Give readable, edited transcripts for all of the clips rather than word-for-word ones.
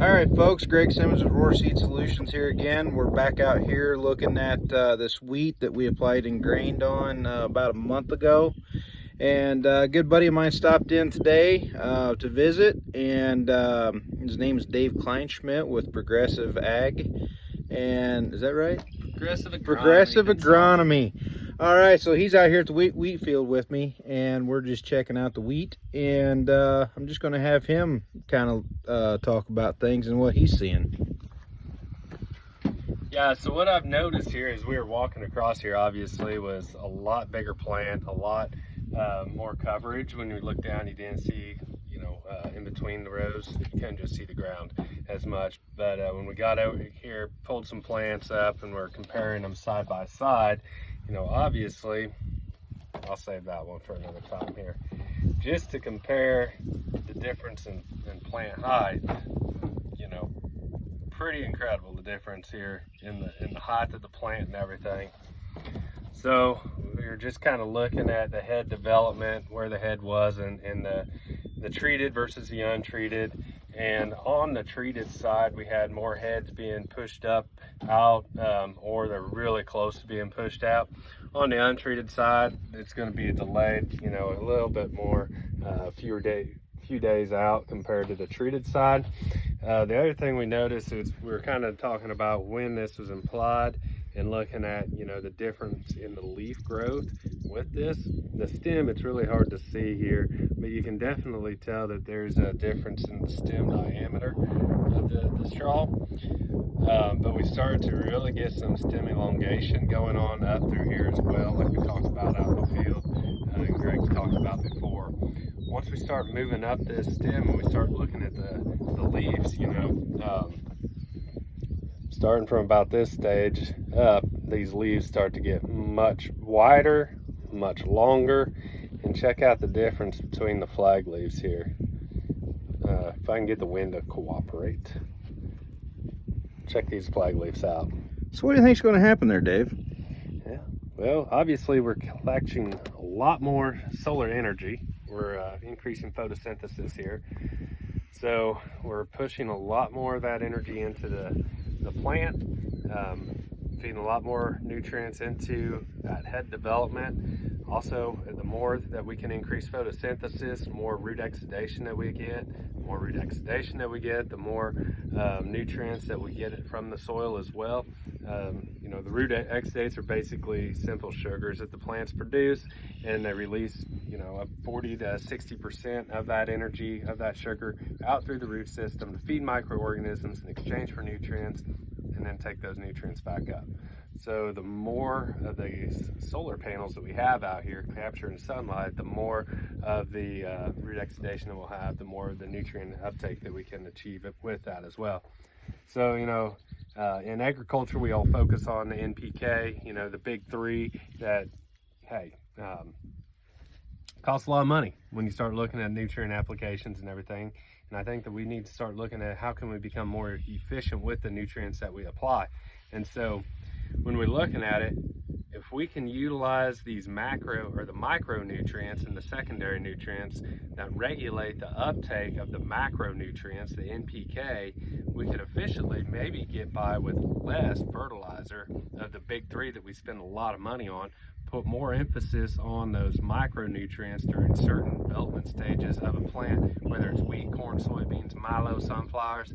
All right, folks, Greg Simmons with Rohrer Seed Solutions here again. We're back out here looking at this wheat that we applied and grained on about a month ago. And a good buddy of mine stopped in today to visit, and his name is Dave Kleinschmidt with Progressive Ag. And is that right? Progressive Agronomy. All right, so he's out here at the wheat field with me, and we're just checking out the wheat. And I'm just going to have him kind of talk about things and what he's seeing. Yeah, so what I've noticed here as we were walking across here, obviously, was a lot bigger plant, a lot more coverage. When you look down, you didn't see, in between the rows, you couldn't just see the ground as much. But when we got over here, pulled some plants up, and we're comparing them side by side, obviously, I'll save that one for another time here. Just to compare the difference in plant height, pretty incredible, the difference here in the height of the plant and everything. So we were just kind of looking at the head development, where the head was, and the treated versus the untreated. And on the treated side, we had more heads being pushed up out, or they're really close to being pushed out. On the untreated side, it's going to be delayed, a little bit more, few days out compared to the treated side. The other thing we noticed is we were kind of talking about when this was applied and looking at, the difference in the leaf growth with this. The stem, it's really hard to see here, but you can definitely tell that there's a difference in the stem diameter of the straw. But we started to really get some stem elongation going on up through here as well, like we talked about out in the field, and Greg talked about before. Once we start moving up this stem and we start looking at the leaves, starting from about this stage up, these leaves start to get much wider, much longer, and check out the difference between the flag leaves here. If I can get the wind to cooperate. Check these flag leaves out. So what do you think is going to happen there, Dave? Yeah, well, obviously we're collecting a lot more solar energy. We're increasing photosynthesis here. So we're pushing a lot more of that energy into the plant, feeding a lot more nutrients into that head development. Also, the more that we can increase photosynthesis, more root exudation that we get. The more root exudation that we get, the more nutrients that we get from the soil as well. The root exudates are basically simple sugars that the plants produce, and they release, 40 to 60% of that energy, of that sugar, out through the root system to feed microorganisms in exchange for nutrients, and then take those nutrients back up. So the more of these solar panels that we have out here capturing sunlight, the more of the root exudation that we'll have, the more of the nutrient uptake that we can achieve with that as well. So, in agriculture, we all focus on the NPK, the big three that, costs a lot of money when you start looking at nutrient applications and everything. And I think that we need to start looking at how can we become more efficient with the nutrients that we apply. And so when we're looking at it, if we can utilize these macro or the micronutrients and the secondary nutrients that regulate the uptake of the macronutrients, the NPK, we could efficiently maybe get by with less fertilizer of the big three that we spend a lot of money on, put more emphasis on those micronutrients during certain development stages of a plant, whether it's wheat, corn, soybeans, milo, sunflowers,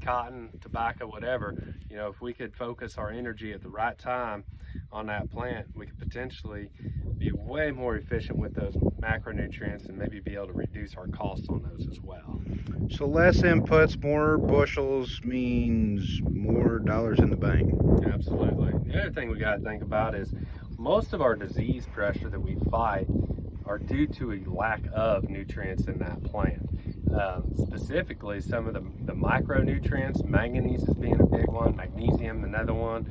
cotton, tobacco, whatever. If we could focus our energy at the right time on that plant, we could potentially be way more efficient with those macronutrients and maybe be able to reduce our costs on those as well. So less inputs, more bushels means more dollars in the bank. Absolutely. The other thing we got to think about is most of our disease pressure that we fight are due to a lack of nutrients in that plant. Specifically, some of the micronutrients, manganese is being a big one, magnesium another one,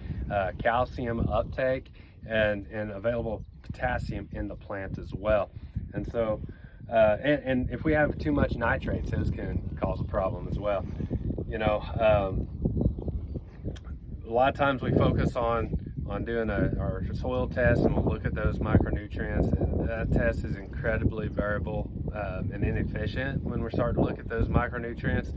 calcium uptake, and available potassium in the plant as well. And so, and if we have too much nitrates, those can cause a problem as well. A lot of times we focus on doing our soil test, and we'll look at those micronutrients, and that test is incredibly variable and inefficient when we're starting to look at those micronutrients.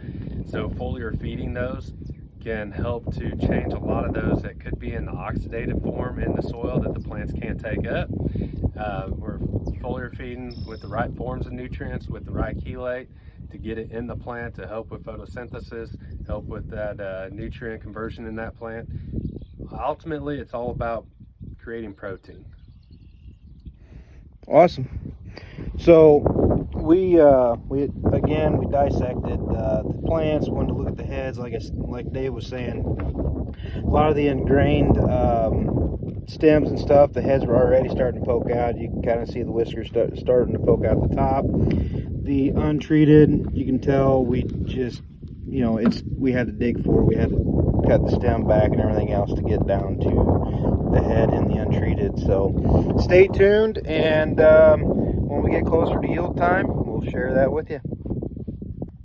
So foliar feeding those can help to change a lot of those that could be in the oxidative form in the soil that the plants can't take up. We're foliar feeding with the right forms of nutrients, with the right chelate to get it in the plant to help with photosynthesis, help with that nutrient conversion in that plant. Ultimately, it's all about creating protein. Awesome. So we dissected the plants. Wanted to look at the heads, like Dave was saying. A lot of the ingrained stems and stuff, the heads were already starting to poke out. You can kind of see the whiskers starting to poke out the top. The untreated, you can tell we just, we had to dig for it. We had to cut the stem back and everything else to get down to the head in the untreated. So stay tuned, and when we get closer to yield time, we'll share that with you.